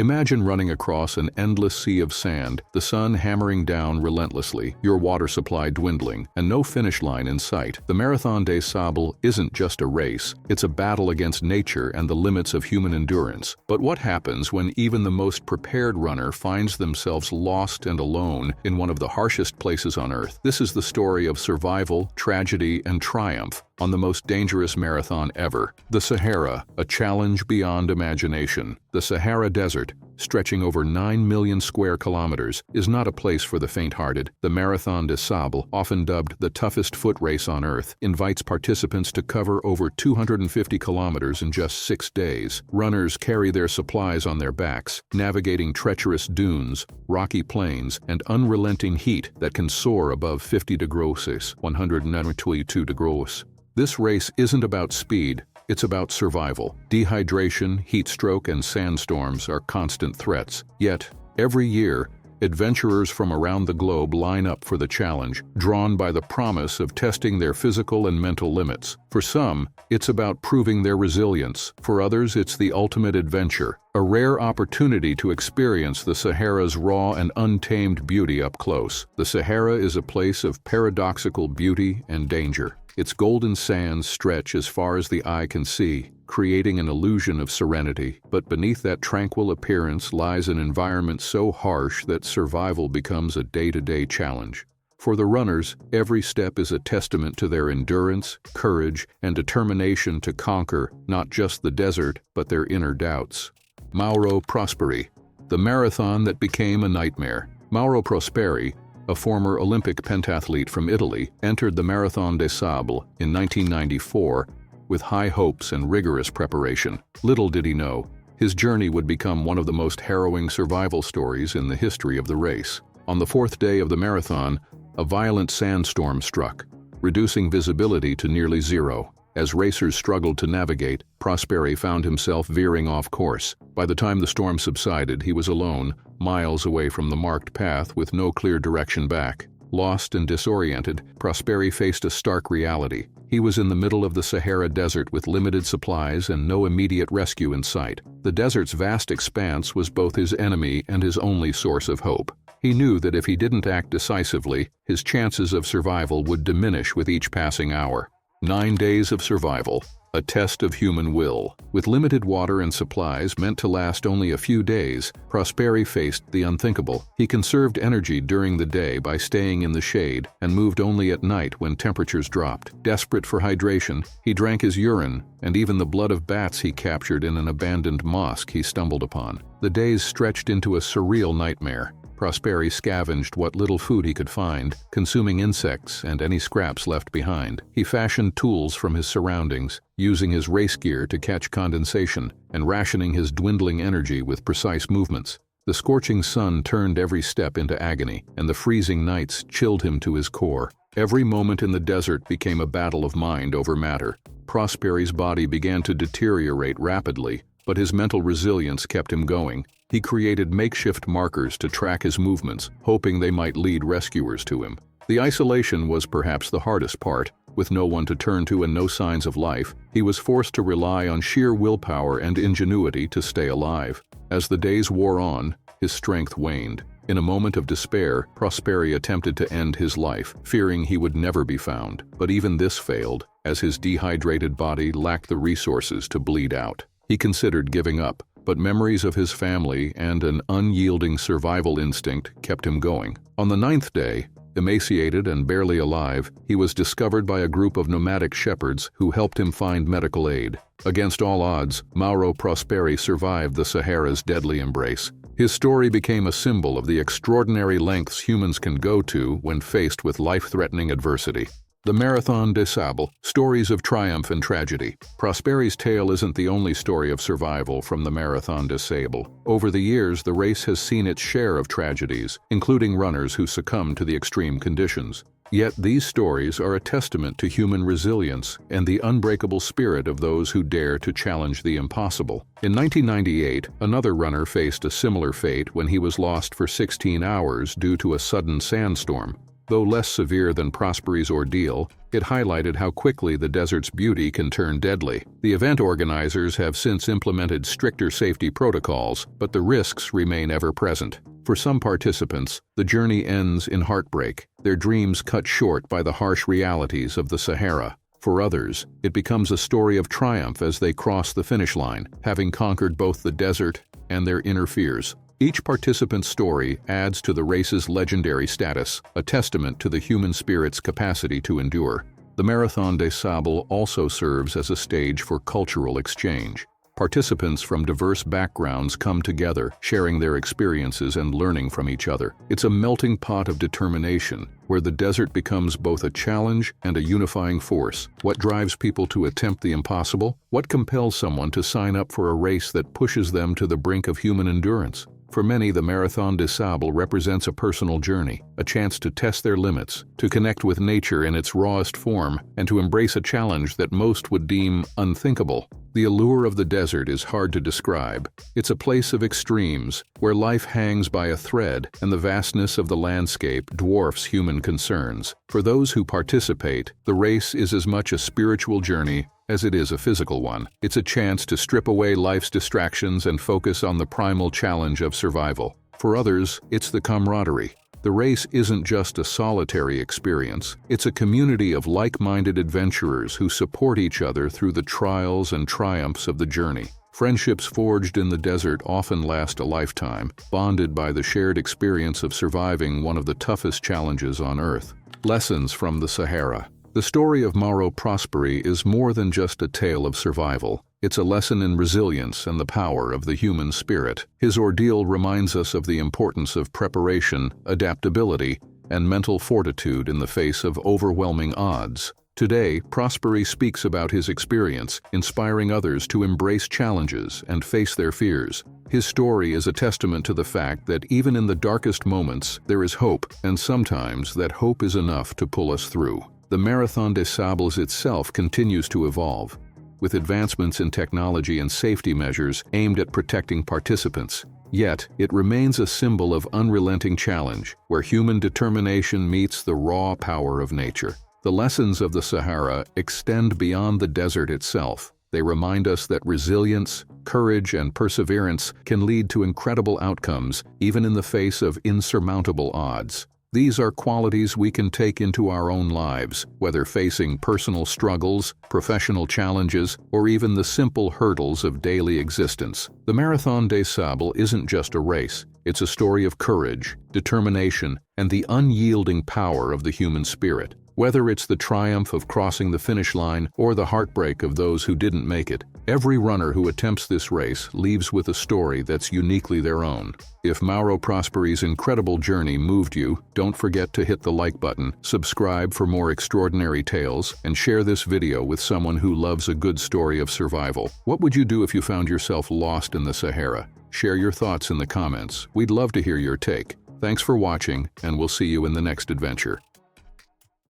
Imagine running across an endless sea of sand, the sun hammering down relentlessly, your water supply dwindling, and no finish line in sight. The Marathon des Sables isn't just a race, it's a battle against nature and the limits of human endurance. But what happens when even the most prepared runner finds themselves lost and alone in one of the harshest places on Earth? This is the story of survival, tragedy, and triumph on the most dangerous marathon ever. The Sahara, a challenge beyond imagination. The Sahara Desert, stretching over 9 million square kilometers, is not a place for the faint-hearted. The Marathon des Sables, often dubbed the toughest foot race on Earth, invites participants to cover over 250 kilometers in just 6 days. Runners carry their supplies on their backs, navigating treacherous dunes, rocky plains, and unrelenting heat that can soar above 50 degrees, 122 degrees. This race isn't about speed, it's about survival. Dehydration, heat stroke, and sandstorms are constant threats. Yet, every year, adventurers from around the globe line up for the challenge, drawn by the promise of testing their physical and mental limits. For some, it's about proving their resilience. For others, it's the ultimate adventure, a rare opportunity to experience the Sahara's raw and untamed beauty up close. The Sahara is a place of paradoxical beauty and danger. Its golden sands stretch as far as the eye can see, creating an illusion of serenity. But beneath that tranquil appearance lies an environment so harsh that survival becomes a day-to-day challenge. For the runners, every step is a testament to their endurance, courage, and determination to conquer not just the desert, but their inner doubts. Mauro Prosperi, the marathon that became a nightmare. Mauro Prosperi, a former Olympic pentathlete from Italy, entered the Marathon des Sables in 1994 with high hopes and rigorous preparation. Little did he know, his journey would become one of the most harrowing survival stories in the history of the race. On the 4th day of the marathon, a violent sandstorm struck, reducing visibility to nearly zero. As racers struggled to navigate, Prosperi found himself veering off course. By the time the storm subsided, he was alone, miles away from the marked path with no clear direction back. Lost and disoriented, Prosperi faced a stark reality. He was in the middle of the Sahara Desert with limited supplies and no immediate rescue in sight. The desert's vast expanse was both his enemy and his only source of hope. He knew that if he didn't act decisively, his chances of survival would diminish with each passing hour. 9 days of survival, a test of human will. With limited water and supplies meant to last only a few days, Prosperi faced the unthinkable. He conserved energy during the day by staying in the shade and moved only at night when temperatures dropped. Desperate for hydration, he drank his urine and even the blood of bats he captured in an abandoned mosque he stumbled upon. The days stretched into a surreal nightmare. Prosperi scavenged what little food he could find, consuming insects and any scraps left behind. He fashioned tools from his surroundings, using his race gear to catch condensation and rationing his dwindling energy with precise movements. The scorching sun turned every step into agony, and the freezing nights chilled him to his core. Every moment in the desert became a battle of mind over matter. Prosperi's body began to deteriorate rapidly, but his mental resilience kept him going. He created makeshift markers to track his movements, hoping they might lead rescuers to him. The isolation was perhaps the hardest part. With no one to turn to and no signs of life, he was forced to rely on sheer willpower and ingenuity to stay alive. As the days wore on, his strength waned. In a moment of despair, Prosperi attempted to end his life, fearing he would never be found. But even this failed, as his dehydrated body lacked the resources to bleed out. He considered giving up, but memories of his family and an unyielding survival instinct kept him going. On the 9th day, emaciated and barely alive, he was discovered by a group of nomadic shepherds who helped him find medical aid. Against all odds, Mauro Prosperi survived the Sahara's deadly embrace. His story became a symbol of the extraordinary lengths humans can go to when faced with life-threatening adversity. The Marathon des Sables, stories of triumph and tragedy. Prosperi's tale isn't the only story of survival from the Marathon des Sables. Over the years, the race has seen its share of tragedies, including runners who succumbed to the extreme conditions. Yet these stories are a testament to human resilience and the unbreakable spirit of those who dare to challenge the impossible. In 1998, another runner faced a similar fate when he was lost for 16 hours due to a sudden sandstorm. Though less severe than Prosperi's ordeal, it highlighted how quickly the desert's beauty can turn deadly. The event organizers have since implemented stricter safety protocols, but the risks remain ever present. For some participants, the journey ends in heartbreak, their dreams cut short by the harsh realities of the Sahara. For others, it becomes a story of triumph as they cross the finish line, having conquered both the desert and their inner fears. Each participant's story adds to the race's legendary status, a testament to the human spirit's capacity to endure. The Marathon des Sables also serves as a stage for cultural exchange. Participants from diverse backgrounds come together, sharing their experiences and learning from each other. It's a melting pot of determination, where the desert becomes both a challenge and a unifying force. What drives people to attempt the impossible? What compels someone to sign up for a race that pushes them to the brink of human endurance? For many, the Marathon des Sables represents a personal journey, a chance to test their limits, to connect with nature in its rawest form, and to embrace a challenge that most would deem unthinkable. The allure of the desert is hard to describe. It's a place of extremes, where life hangs by a thread and the vastness of the landscape dwarfs human concerns. For those who participate, the race is as much a spiritual journey as it is a physical one. It's a chance to strip away life's distractions and focus on the primal challenge of survival. For others, it's the camaraderie. The race isn't just a solitary experience. It's a community of like-minded adventurers who support each other through the trials and triumphs of the journey. Friendships forged in the desert often last a lifetime, bonded by the shared experience of surviving one of the toughest challenges on Earth. Lessons from the Sahara. The story of Mauro Prosperi is more than just a tale of survival. It's a lesson in resilience and the power of the human spirit. His ordeal reminds us of the importance of preparation, adaptability, and mental fortitude in the face of overwhelming odds. Today, Prosperi speaks about his experience, inspiring others to embrace challenges and face their fears. His story is a testament to the fact that even in the darkest moments, there is hope, and sometimes that hope is enough to pull us through. The Marathon des Sables itself continues to evolve, with advancements in technology and safety measures aimed at protecting participants. Yet, it remains a symbol of unrelenting challenge, where human determination meets the raw power of nature. The lessons of the Sahara extend beyond the desert itself. They remind us that resilience, courage, and perseverance can lead to incredible outcomes, even in the face of insurmountable odds. These are qualities we can take into our own lives, whether facing personal struggles, professional challenges, or even the simple hurdles of daily existence. The Marathon des Sables isn't just a race. It's a story of courage, determination, and the unyielding power of the human spirit. Whether it's the triumph of crossing the finish line or the heartbreak of those who didn't make it, every runner who attempts this race leaves with a story that's uniquely their own. If Mauro Prosperi's incredible journey moved you, don't forget to hit the like button, subscribe for more extraordinary tales, and share this video with someone who loves a good story of survival. What would you do if you found yourself lost in the Sahara? Share your thoughts in the comments. We'd love to hear your take. Thanks for watching, and we'll see you in the next adventure.